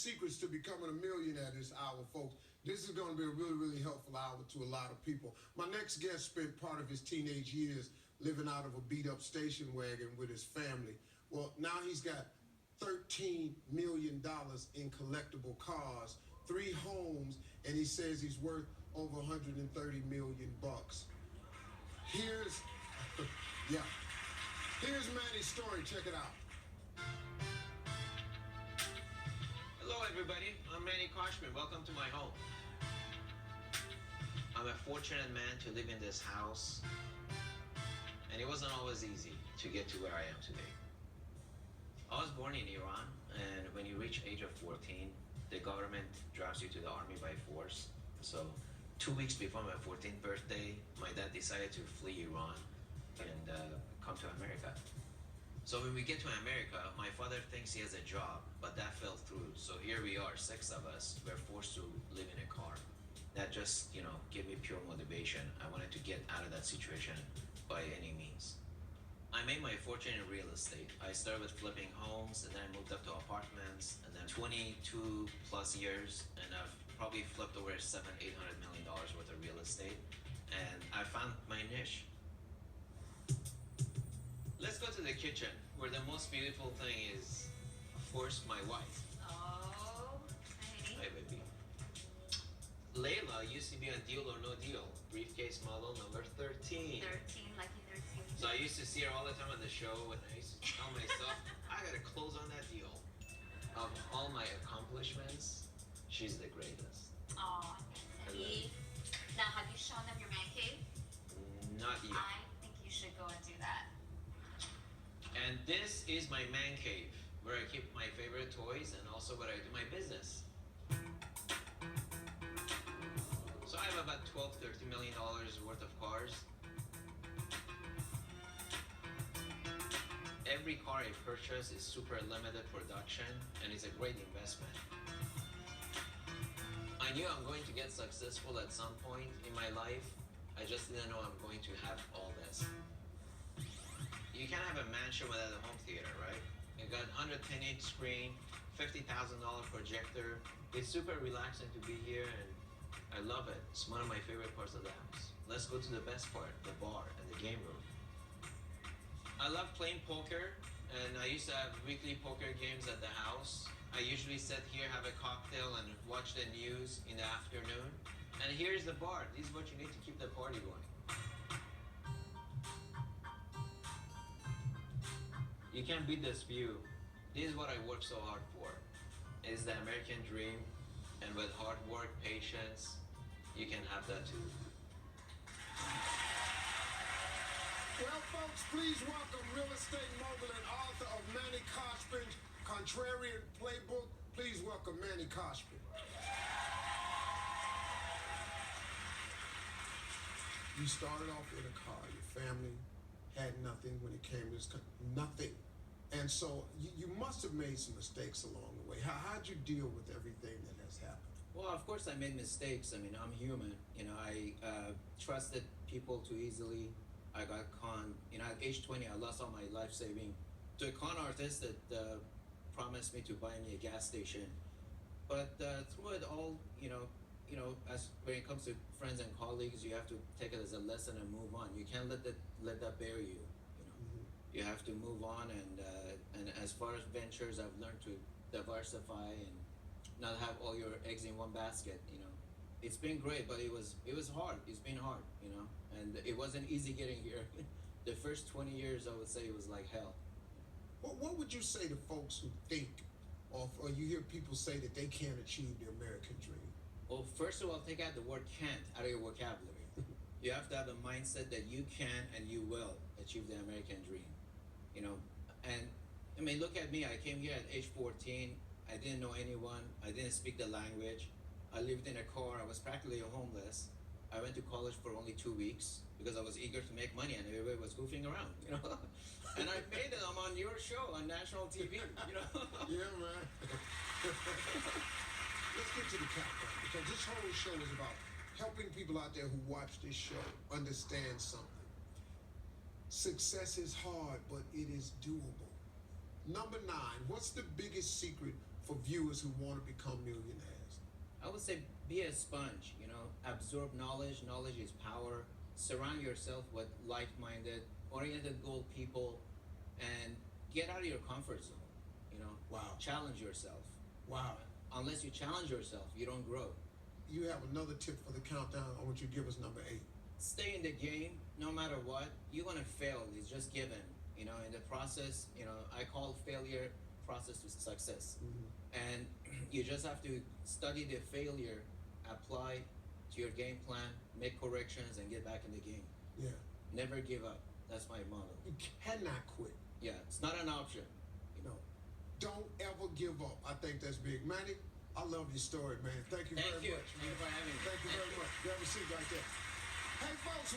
secrets to becoming a millionaire this hour, folks. This is going to be a really, really helpful hour to a lot of people. My next guest spent part of his teenage years living out of a beat-up station wagon with his family. Well, now he's got $13 million in collectible cars, 3 homes, and he says he's worth over 130 million bucks. Here's Manny's story. Check it out. Hello, everybody. I'm Manny Khoshbin. Welcome to my home. I'm a fortunate man to live in this house, and it wasn't always easy to get to where I am today. I was born in Iran, and when you reach age of 14, the government drives you to the army by force. So 2 weeks before my 14th birthday, my dad decided to flee Iran and come to America. So when we get to America, my father thinks he has a job, but that fell through. So here we are, 6 of us. We're forced to live in a car. That just, gave me pure motivation. I wanted to get out of that situation by any means. I made my fortune in real estate. I started with flipping homes, and then I moved up to apartments, and then 22 plus years, and I've probably flipped over $700-800 million worth of real estate, and I found my niche. Let's go to the kitchen, where the most beautiful thing is, of course, my wife. Oh, Hi, baby. Layla used to be on Deal or No Deal, briefcase model number 13. 13, lucky 13. So I used to see her all the time on the show, and I used to tell myself, I gotta close on that deal. Of all my accomplishments, she's the greatest. Oh, see? Now, have you shown them your man cave? Not yet. I think you should go and do that. And this is my man cave, where I keep my favorite toys and also where I do my business. So I have about $12-13 million worth of cars. Every car I purchase is super limited production, and it's a great investment. I knew I'm going to get successful at some point in my life. I just didn't know I'm going to have all this. You can't have a mansion without a home theater, right? You got 110-inch screen, $50,000 projector. It's super relaxing to be here, and I love it. It's one of my favorite parts of the house. Let's go to the best part, the bar and the game room. I love playing poker, and I used to have weekly poker games at the house. I usually sit here, have a cocktail, and watch the news in the afternoon. And here's the bar. This is what you need to keep the party going. You can't beat this view. This is what I work so hard for. It's the American dream, and with hard work, patience, you can have that too. Well, folks, please welcome real estate mogul and author of Manny Khoshbin's Contrarian Playbook. Please welcome Manny Khoshbin. You started off in a car. Your family had nothing when it came to this country. Nothing. And so you must have made some mistakes along the way. How'd you deal with everything that has happened? Well, of course I made mistakes. I mean, I'm human. I trusted people too easily. I got conned. At age 20, I lost all my life saving to a con artist that promised me to buy me a gas station. But through it all, as when it comes to friends and colleagues, you have to take it as a lesson and move on. You can't let that bury you. You have to move on, and as far as ventures, I've learned to diversify and not have all your eggs in one basket. It's been great, but it was hard. It's been hard, and it wasn't easy getting here. The first 20 years, I would say, it was like hell. Well, what would you say to folks who think, or you hear people say that they can't achieve the American dream? Well, first of all, take out the word can't out of your vocabulary. You have to have a mindset that you can and you will achieve the American dream. And I mean, look at me. I came here at age 14. I didn't know anyone. I didn't speak the language. I lived in a car. I was practically homeless. I went to college for only 2 weeks because I was eager to make money, and everybody was goofing around, And I made it. I'm on your show on national TV, Yeah, man. Let's get to the countdown, because this whole show is about helping people out there who watch this show understand something. Success is hard, but it is doable. Number 9, what's the biggest secret for viewers who want to become millionaires? I would say be a sponge, you know, absorb knowledge. Knowledge is power. Surround yourself with like-minded, oriented goal people, and get out of your comfort zone, you know. Wow. Challenge yourself. Wow. Unless you challenge yourself, you don't grow. You have another tip for the countdown. I want you to give us number 8. Stay in the game no matter what. You're gonna fail. It's just given. You know, in the process, you know, I call failure process to success. And you just have to study the failure, apply to your game plan, make corrections, and get back in the game. Yeah. Never give up. That's my motto. You cannot quit. Yeah, it's not an option. No. Don't ever give up. I think that's big. Manny, I love your story, man. Thank you very much. Thank you for having me. Thank you very much. You have a seat right there. Hey, folks.